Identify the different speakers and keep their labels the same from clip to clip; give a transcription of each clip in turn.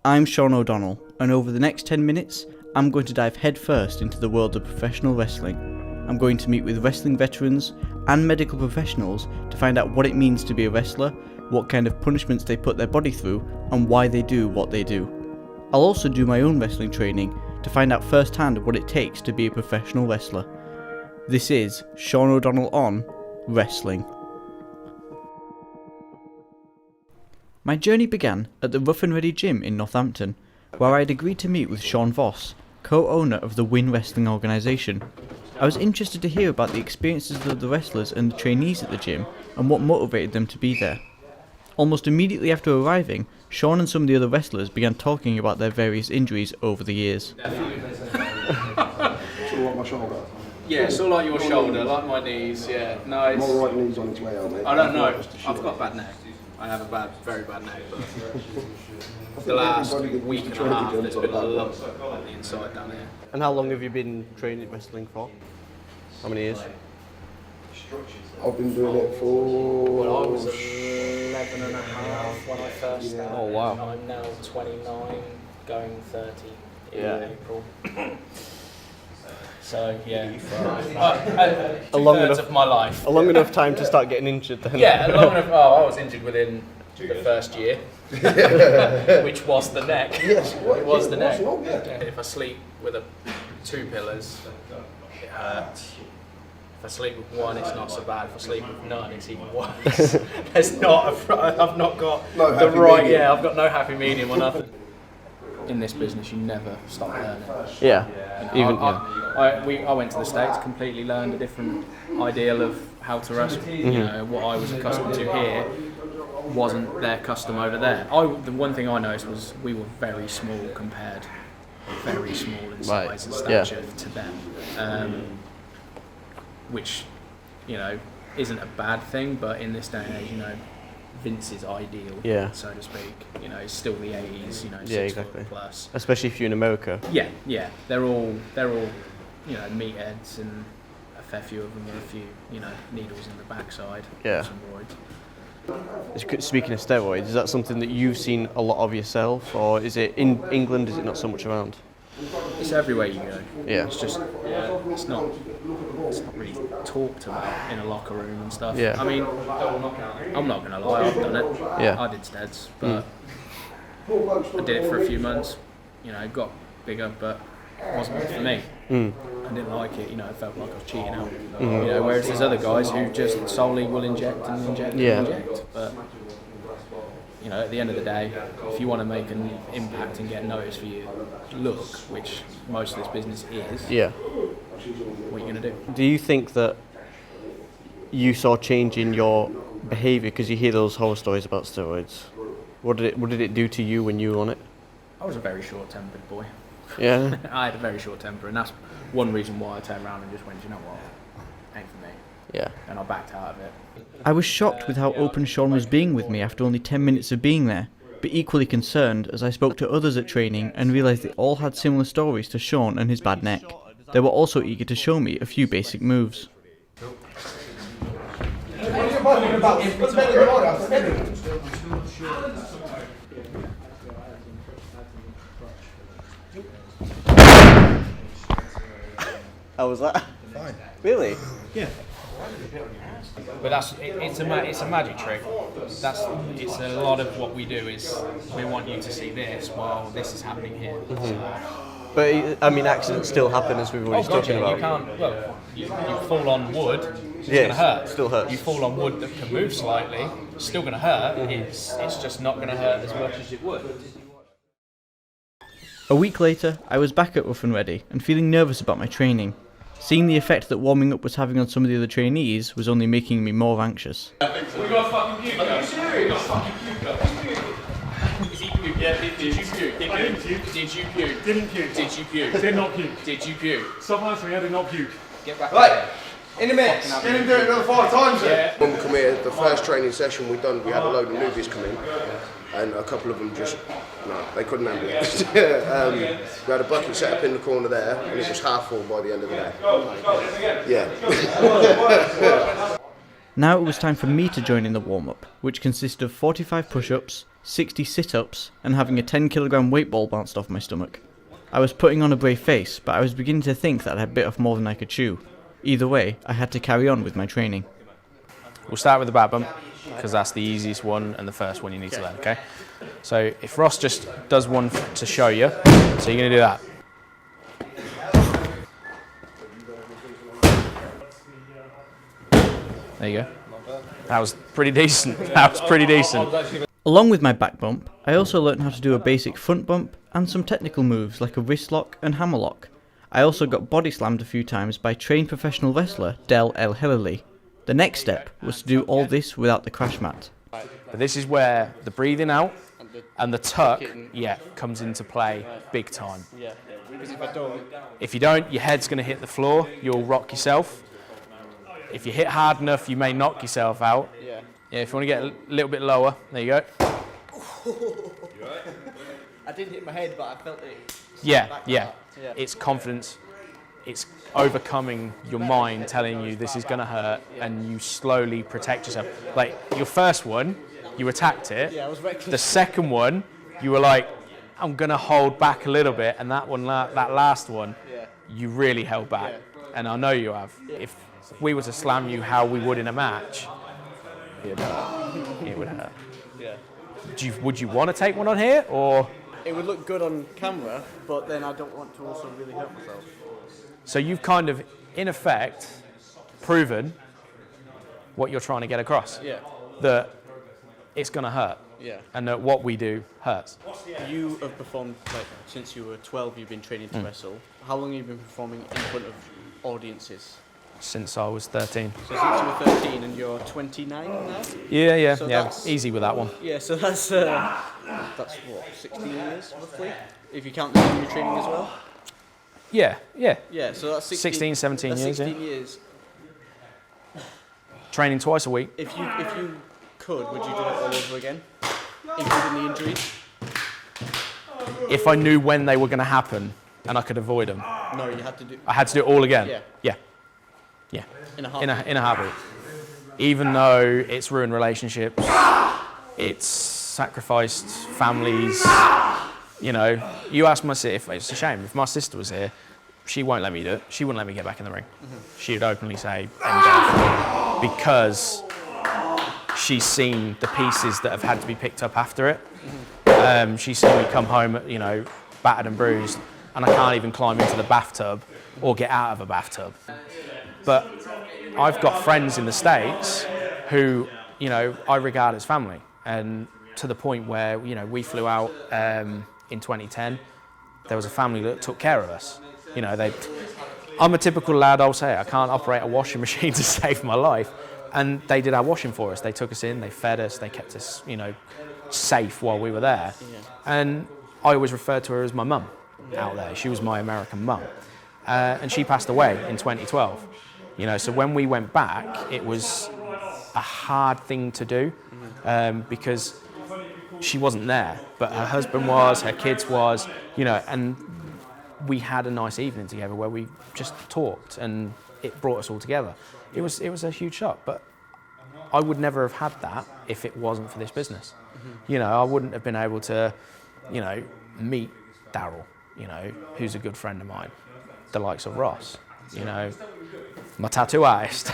Speaker 1: I'm Sean O'Donnell, and over the next 10 minutes, I'm going to dive headfirst into the world of professional wrestling. I'm going to meet with wrestling veterans and medical professionals to find out what it means to be a wrestler, what kind of punishments they put their body through, and why they do what they do. I'll also do my own wrestling training to find out firsthand what it takes to be a professional wrestler. This is Sean O'Donnell on Wrestling. My journey began at the Rough and Ready gym in Northampton, where I had agreed to meet with Sean Voss, co-owner of the Win Wrestling organisation. I was interested to hear about the experiences of the wrestlers and the trainees at the gym and what motivated them to be there. Almost immediately after arriving, Sean and some of the other wrestlers began talking about their various injuries over the years.
Speaker 2: Sort of like my shoulder. Yeah, sort of like your shoulder, like my knees, yeah. No, it's...
Speaker 3: My right knee's on its way out, mate.
Speaker 2: I don't know. I've got a bad neck. I have a very bad neck, but the last week and a half there's been a lump on the inside down here.
Speaker 4: And how long have you been training wrestling for? How many years?
Speaker 3: I've been doing it for...
Speaker 5: Well, I was 11 and a half when I first started.
Speaker 4: Oh, wow.
Speaker 5: I'm now 29, going 30 in April. So, yeah, two-thirds of my life.
Speaker 4: A long enough time to start getting injured then?
Speaker 5: Yeah, long enough. Oh, I was injured within the first year, which was the neck.
Speaker 3: Yes,
Speaker 5: it was the neck.
Speaker 3: Yeah.
Speaker 5: If I sleep with two pillars, it hurts. If I sleep with one, it's not so bad. If I sleep with none, it's even worse. I've not got the right. Medium. Yeah, I've got no happy medium or nothing. In this business, you never stop learning.
Speaker 4: Yeah.
Speaker 5: I went to the States, completely learned a different ideal of how to wrestle. You know, what I was accustomed to here wasn't their custom over there. The one thing I noticed was we were very small compared, very small in size and stature to them. Which, you know, isn't a bad thing, but in this day and age, you know, Vince's ideal, so to speak. You know, it's still the 80s, you know, 6 foot plus.
Speaker 4: Especially if you're in America.
Speaker 5: Yeah. They're all, you know, meatheads, and a fair few of them with a few, you know, needles in the backside.
Speaker 4: Yeah.
Speaker 5: Some roids.
Speaker 4: Speaking of steroids, is that something that you've seen a lot of yourself, or is it in England? Is it not so much around?
Speaker 5: It's everywhere you go.
Speaker 4: Yeah.
Speaker 5: It's just, it's not really talked about in a locker room and stuff.
Speaker 4: Yeah.
Speaker 5: I mean, I'm not gonna lie, I've done it.
Speaker 4: Yeah.
Speaker 5: I did steads, but I did it for a few months. You know, it got bigger, but it wasn't for me. I didn't like it. You know, it felt like I was cheating out. You know, whereas there's other guys who just solely will inject and inject and inject. But you know, at the end of the day, if you want to make an impact and get noticed for your look, which most of this business is, what are you going to do?
Speaker 4: Do you think that you saw change in your behaviour because you hear those horror stories about steroids? What did it do to you when you were on it?
Speaker 5: I was a very short-tempered boy.
Speaker 4: Yeah.
Speaker 5: I had a very short temper, and that's one reason why I turned around and just went, you know what, ain't for me.
Speaker 4: Yeah.
Speaker 5: And I backed out of it.
Speaker 1: I was shocked with how open Sean was being with me after only 10 minutes of being there, but equally concerned as I spoke to others at training and realised they all had similar stories to Sean and his bad neck. They were also eager to show me a few basic moves.
Speaker 4: How was that?
Speaker 3: Fine.
Speaker 4: Really?
Speaker 3: Yeah.
Speaker 5: But it's a magic trick. It's a lot of what we do is we want you to see this while this is happening here.
Speaker 4: But I mean, accidents still happen, as we've already spoken about.
Speaker 5: You can't. Well, you fall on wood. It's
Speaker 4: Yeah,
Speaker 5: going to hurt.
Speaker 4: it still hurts.
Speaker 5: You fall on wood that can move slightly. It's still going to hurt. It's just not going to hurt as much as it would.
Speaker 1: A week later, I was back at Rough and Ready and feeling nervous about my training. Seeing the effect that warming up was having on some of the other trainees was only making me more anxious.
Speaker 2: We got fucking puke. Are you serious? We got fucking puke. Is he puke? Yeah, did you puke?
Speaker 6: I didn't puke.
Speaker 2: Did you puke?
Speaker 6: Didn't puke.
Speaker 2: Did you puke?
Speaker 6: Did not puke.
Speaker 2: Did you puke?
Speaker 6: Stop answering, I did not puke.
Speaker 2: Get back
Speaker 3: Right, in the mix. Get him do it another 5 times then.
Speaker 2: Yeah.
Speaker 3: When we come here, the first training session we done, we had a load of newbies come in, and a couple of them they couldn't handle it. We had a bucket set up in the corner there, and it was half full by the end of the day. Yeah.
Speaker 1: Now it was time for me to join in the warm-up, which consisted of 45 push-ups, 60 sit-ups, and having a 10kg weight ball bounced off my stomach. I was putting on a brave face, but I was beginning to think that I had bit off more than I could chew. Either way, I had to carry on with my training.
Speaker 5: We'll start with the back bump, because that's the easiest one and the first one you need to learn, okay? So if Ross just does one to show you, so you're going to do that. There you go. That was pretty decent. That was pretty decent.
Speaker 1: Along with my back bump, I also learnt how to do a basic front bump and some technical moves like a wrist lock and hammer lock. I also got body slammed a few times by trained professional wrestler Del El Helali. The next step was to do all this without the crash mat.
Speaker 5: But this is where the breathing out and the tuck, comes into play big time. If you don't, your head's going to hit the floor, you'll rock yourself. If you hit hard enough, you may knock yourself out. Yeah, if you want to get a little bit lower, there you go.
Speaker 1: I didn't hit my head, but I felt it.
Speaker 5: Yeah. It's confidence. It's overcoming your mind telling you this is going to hurt, and you slowly protect yourself. Like your first one, you attacked it. Yeah, I was reckless. The second one, you were like, I'm going to hold back a little bit, and that last one, you really held back. Yeah. And I know you have. If we were to slam you how we would in a match, it would hurt. Yeah. Would you want to take one on here, or?
Speaker 1: It would look good on camera, but then I don't want to also really hurt myself.
Speaker 5: So you've kind of, in effect, proven what you're trying to get across. Yeah. That it's going to hurt. Yeah. And that what we do hurts.
Speaker 1: You have performed, since you were 12, you've been training to wrestle. How long have you been performing in front of audiences?
Speaker 5: Since I was 13.
Speaker 1: So since you were 13 and you're 29 now?
Speaker 5: Yeah. Easy with that one.
Speaker 1: Yeah, so that's what, 16 years roughly? If you count the junior training as well?
Speaker 5: Yeah.
Speaker 1: Yeah, so that's
Speaker 5: 16, 17
Speaker 1: that's
Speaker 5: years.
Speaker 1: 16 years.
Speaker 5: Training twice a week.
Speaker 1: If you could, would you do it all over again? Including the injuries?
Speaker 5: If I knew when they were going to happen and I could avoid them.
Speaker 1: No, you had to do...
Speaker 5: I had to do it all again?
Speaker 1: Yeah.
Speaker 5: In a heartbeat. Even though it's ruined relationships, it's sacrificed families. You know, you ask my sister, it's a shame, if my sister was here, she won't let me do it. She wouldn't let me get back in the ring. She would openly say, MJ, because she's seen the pieces that have had to be picked up after it. She's seen me come home, battered and bruised, and I can't even climb into the bathtub or get out of a bathtub. But I've got friends in the States who, I regard as family, and to the point where, we flew out in 2010. There was a family that took care of us. I'm a typical lad, I'll say. I can't operate a washing machine to save my life. And they did our washing for us. They took us in, they fed us, they kept us, safe while we were there. Yeah. And I always referred to her as my mum out there. She was my American mum. And she passed away in 2012. So when we went back, it was a hard thing to do because she wasn't there, but her husband was, her kids was, and we had a nice evening together where we just talked, and it brought us all together. It was a huge shock, but I would never have had that if it wasn't for this business. I wouldn't have been able to, meet Daryl, who's a good friend of mine, the likes of Ross, my tattoo artist,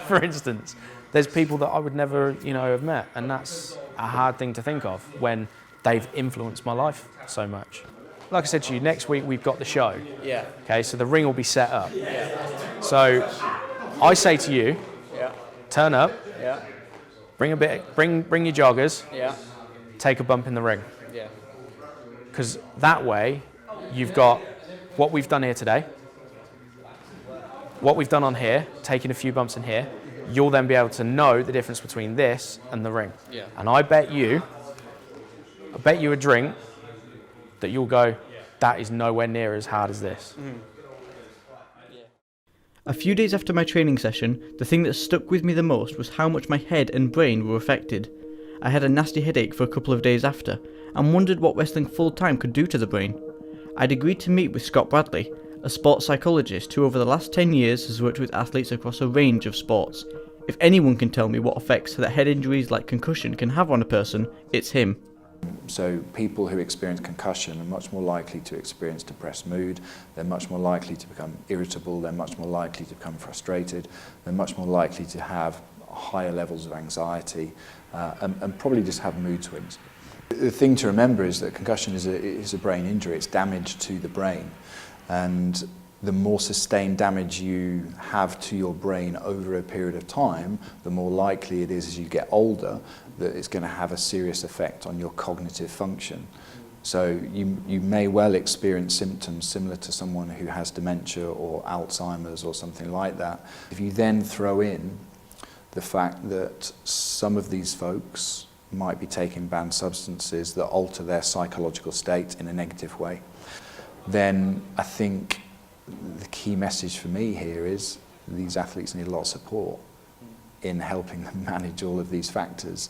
Speaker 5: for instance. There's people that I would never, have met, and that's a hard thing to think of when they've influenced my life so much. Like I said to you, next week we've got the show. Yeah. Okay, so the ring will be set up. Yeah. So I say to you, turn up. Yeah. Bring your joggers. Yeah. Take a bump in the ring. Yeah. Because that way, you've got what we've done here today, what we've done on here, taking a few bumps in here. You'll then be able to know the difference between this and the ring. Yeah. And I bet you a drink that you'll go, that is nowhere near as hard as this. Mm.
Speaker 1: Yeah. A few days after my training session, the thing that stuck with me the most was how much my head and brain were affected. I had a nasty headache for a couple of days after, and wondered what wrestling full-time could do to the brain. I'd agreed to meet with Scott Bradley, a sports psychologist who over the last 10 years has worked with athletes across a range of sports. If anyone can tell me what effects that head injuries like concussion can have on a person, it's him.
Speaker 6: So people who experience concussion are much more likely to experience depressed mood, they're much more likely to become irritable, they're much more likely to become frustrated, they're much more likely to have higher levels of anxiety and probably just have mood swings. The thing to remember is that concussion is a brain injury, it's damage to the brain, and the more sustained damage you have to your brain over a period of time, the more likely it is as you get older that it's going to have a serious effect on your cognitive function. So you may well experience symptoms similar to someone who has dementia or Alzheimer's or something like that. If you then throw in the fact that some of these folks might be taking banned substances that alter their psychological state in a negative way, then I think the key message for me here is these athletes need a lot of support in helping them manage all of these factors.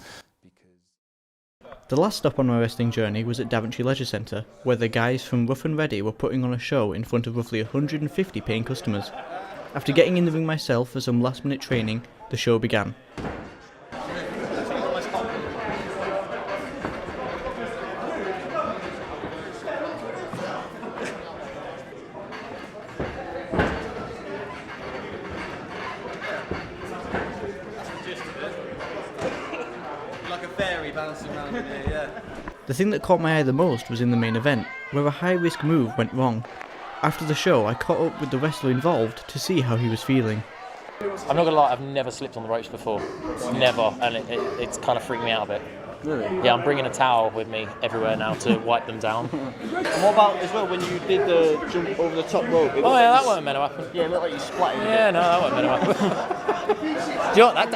Speaker 1: The last stop on my wrestling journey was at Daventry Leisure Centre, where the guys from Rough and Ready were putting on a show in front of roughly 150 paying customers. After getting in the ring myself for some last minute training, the show began.
Speaker 2: Like a fairy bouncing around in here, yeah.
Speaker 1: The thing that caught my eye the most was in the main event, where a high-risk move went wrong. After the show, I caught up with the wrestler involved to see how he was feeling.
Speaker 7: I'm not gonna lie, I've never slipped on the ropes before. Never, and it's kind of freaked me out a bit.
Speaker 4: Really?
Speaker 7: Yeah, I'm bringing a towel with me everywhere now to wipe them down.
Speaker 4: And what about as well when you did the jump over the top rope?
Speaker 7: Oh yeah, that wasn't meant to happen.
Speaker 4: Yeah, it looked like you splattered.
Speaker 7: Yeah, no, that wasn't meant to happen. Do you know what?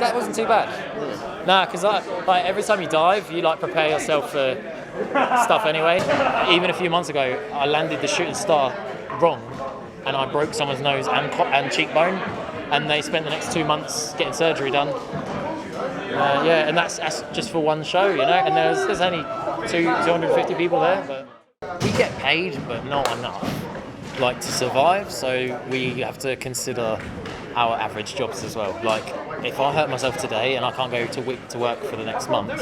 Speaker 7: That wasn't too bad. Nah, because like every time you dive, you like prepare yourself for stuff anyway. Even a few months ago, I landed the shooting star wrong, and I broke someone's nose and cheekbone, and they spent the next 2 months getting surgery done. Yeah, and that's just for one show, you know. And there's only 250 people there, but we get paid, but not enough, like to survive. So we have to consider our average jobs as well. Like if I hurt myself today and I can't go to work for the next month,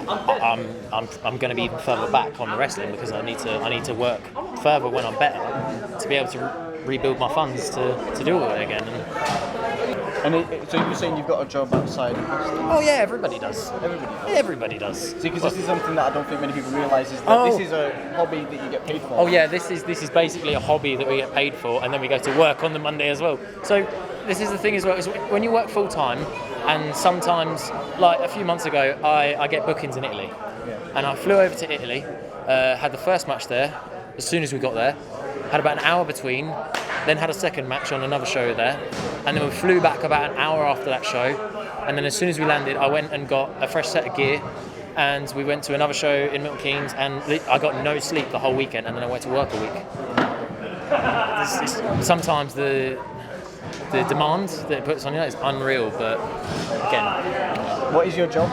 Speaker 7: I'm going to be even further back on the wrestling because I need to work further when I'm better to be able to rebuild my funds to do all of it again.
Speaker 4: So you're saying you've got a job outside of wrestling?
Speaker 7: Oh yeah, everybody does.
Speaker 4: Everybody
Speaker 7: does.
Speaker 4: See, because this is something that I don't think many people realise is that this is a hobby that you get paid for.
Speaker 7: Oh yeah, this is basically a hobby that we get paid for, and then we go to work on the Monday as well. So this is the thing as well, is when you work full time, and sometimes, like a few months ago, I get bookings in Italy, and I flew over to Italy, had the first match there. As soon as we got there, had about an hour between, then had a second match on another show there, and then we flew back about an hour after that show, and then as soon as we landed, I went and got a fresh set of gear, and we went to another show in Milton Keynes, and I got no sleep the whole weekend, and then I went to work a week. Sometimes the demand that it puts on you is unreal, but again.
Speaker 4: What is your job?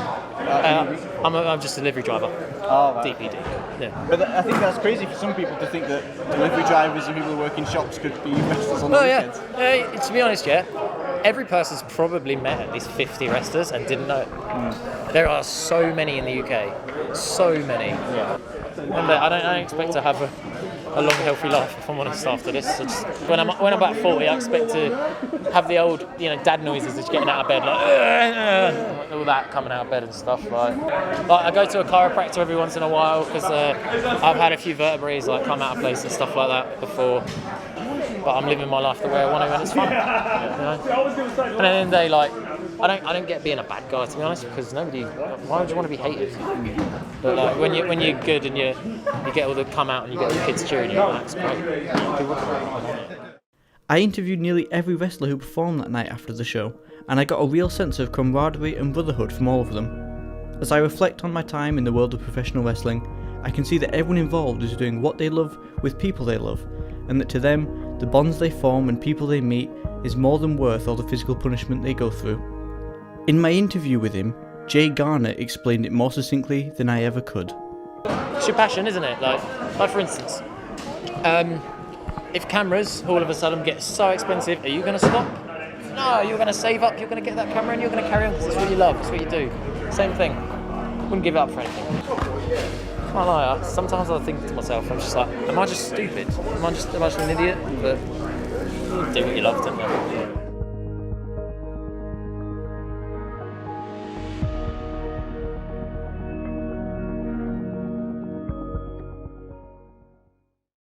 Speaker 7: I'm just a delivery driver.
Speaker 4: Oh, right.
Speaker 7: DPD. Yeah.
Speaker 4: But I think that's crazy for some people to think that delivery drivers and people who work in shops could be wrestlers on the weekends.
Speaker 7: Yeah. To be honest, yeah, every person's probably met at least 50 wrestlers and didn't know it. There are so many in the UK. So many. Yeah. And I don't expect to have a long, healthy life, if I'm honest, after this. When I'm about 40, I expect to have the old, dad noises of getting out of bed, like all that coming out of bed and stuff. Like I go to a chiropractor every once in a while because I've had a few vertebrae like come out of place and stuff like that before. But I'm living my life the way I want to, and it's fun. And at the end of the day, like I don't get being a bad guy, to be honest, because why would you want to be hated? But like when you're good and you get all the come out and you get all the kids cheering you, that's great.
Speaker 1: I interviewed nearly every wrestler who performed that night after the show, and I got a real sense of camaraderie and brotherhood from all of them. As I reflect on my time in the world of professional wrestling, I can see that everyone involved is doing what they love with people they love, and that to them, the bonds they form and people they meet is more than worth all the physical punishment they go through. In my interview with him, Jay Garner explained it more succinctly than I ever could.
Speaker 7: It's your passion, isn't it? Like for instance, if cameras all of a sudden get so expensive, are you going to stop? No, you're going to save up, you're going to get that camera and you're going to carry on because it's what you love, it's what you do. Same thing. Wouldn't give it up for anything. Can't lie, sometimes I think to myself, I'm just like, am I just stupid? Am I just an idiot? But you do what you love, don't you?